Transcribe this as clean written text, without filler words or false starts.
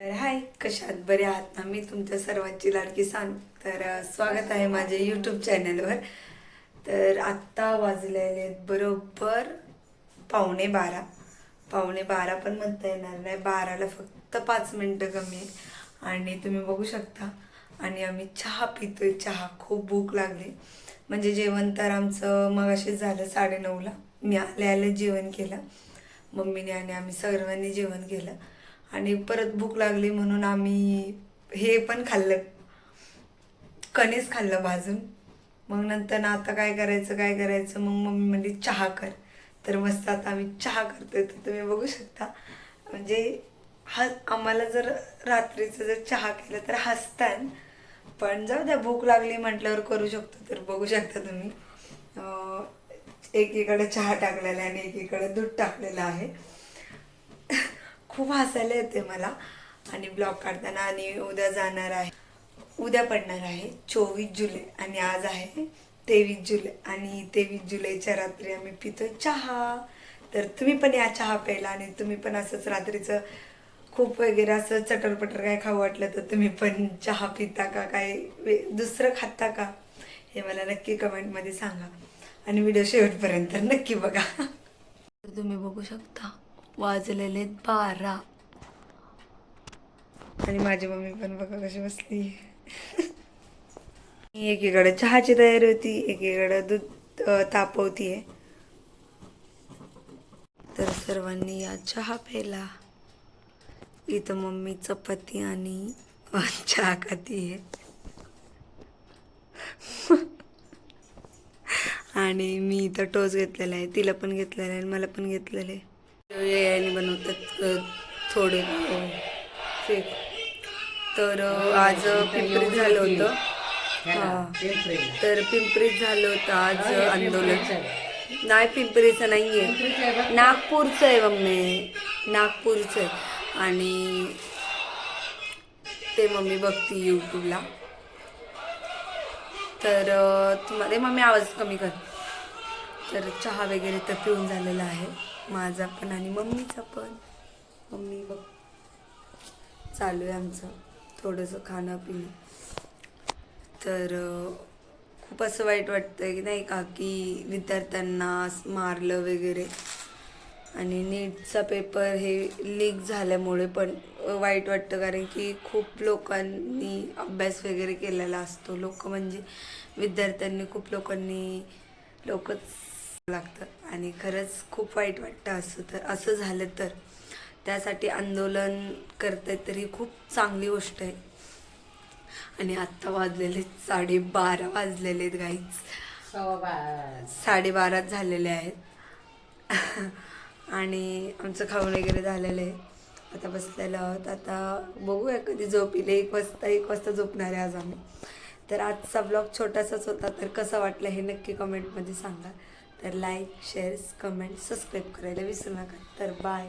तर हाय, कशात बरे आहात ना? मी तुमच्या सर्वांची लाडकी सांग. तर स्वागत आहे माझ्या यूट्यूब चॅनलवर. तर आत्ता वाजलेले आहेत बरोबर पावणे 12. पावणे 12 पण म्हणता येणार नाही, 12ला फक्त 5 मिनटं कमी आहे. आणि तुम्ही बघू शकता. आणि आम्ही चहा पितोय. चहा खूप भूक लागली. म्हणजे जेवण तर आमचं मगाशीच झालं 9:30ला. मी आले जेवण केलं मम्मीने आणि आम्ही सर्वांनी जेवण केलं. आणि परत भूक लागली म्हणून आम्ही हे पण खाल्लं, कणीस खाल्लं भाजून. मग नंतर ना आता काय करायचं मग मम्मी म्हणली चहा कर. तर मस्त आता आम्ही चहा करतोय. तर तुम्ही बघू शकता. म्हणजे आम्हाला जर रात्रीचं जर चहा केलं तर हसतान, पण जाऊ द्या, भूक लागली म्हटल्यावर करू शकतो. तर बघू शकता तुम्ही, एकीकडे चहा टाकलेला आहे आणि एकीकडे दूध टाकलेलं आहे. खूप हसायला येते मला. आणि ब्लॉग काढताना. आणि उद्या जाणार आहे, उद्या पडणार आहे 24 जुलै आणि आज आहे 23 जुलै. आणि 23 जुलैच्या रात्री आम्ही पितोय चहा. तर तुम्ही पण या चहा प्यायला. आणि तुम्ही पण असंच रात्रीचं खूप वगैरे असं चटरपटर काय खाऊ वाटलं तर तुम्ही पण चहा पिता का, काय दुसरं खाता का, हे मला नक्की कमेंटमध्ये सांगा. आणि व्हिडिओ शेवटपर्यंत नक्की बघा. तर तुम्ही बघू शकता वाजलेले 12. आणि माझी मम्मी पण बघा कशी बसली. एकीकडे चहाची तयारी होती, एकीकडे दूध तापवतीये. तर सर्वांनी या चहा प्यायला. इथं मम्मी चपाती आणि चहा खातीये. आणि मी इथं टोस्ट घेतलेला आहे, तिला पण घेतलेला आहे, मला पण घेतलेलं आहे. याने बनवतात थोडे फेक. तर आज पिंपरीत झालं होतं. तर पिंपरीत झालं होतं आज आंदोलन. नाही, पिंपरीचं नाही आहे, नागपूरचं आहे मम्मी, नागपूरचं आहे. आणि ते मम्मी बघती यूट्यूबला. तर तुम्हाला मम्मी आवाज कमी कर. तर चहा वगैरे तर पिऊन झालेला आहे माझा पण आणि मम्मीचा पण. मम्मी बघ, चालू आहे आमचं थोडंसं खाणं पिणं. तर खूप असं वाईट वाटतं की नाही का, की विद्यार्थ्यांना मारलं वगैरे. आणि नीटचा पेपर हे लीक झाल्यामुळे पण वाईट वाटतं, कारण की खूप लोकांनी अभ्यास वगैरे केलेला असतो. लोक म्हणजे विद्यार्थ्यांनी, खूप लोकच लागतं. आणि खरंच खूप वाईट वाटतं असं झालं तर. त्यासाठी आंदोलन करते तर ही खूप चांगली गोष्ट आहे. आणि आत्ता वाजलेले 12:30 वाजलेले आहेत गाईच, 12:30 झालेले आहेत. आणि आमचं खाऊन वगैरे झालेलं आहे. आता बसलेलं आहोत. आता बघूया कधी झोप येईल. 1 वाजता झोपणार आहे आज आम्ही. तर आजचा ब्लॉग छोटासाच होता. तर कसं वाटलं हे नक्की कमेंटमध्ये सांगा. तर लाईक, शेअर, कमेंट, सबस्क्राईब करायला विसरू नका. तर बाय.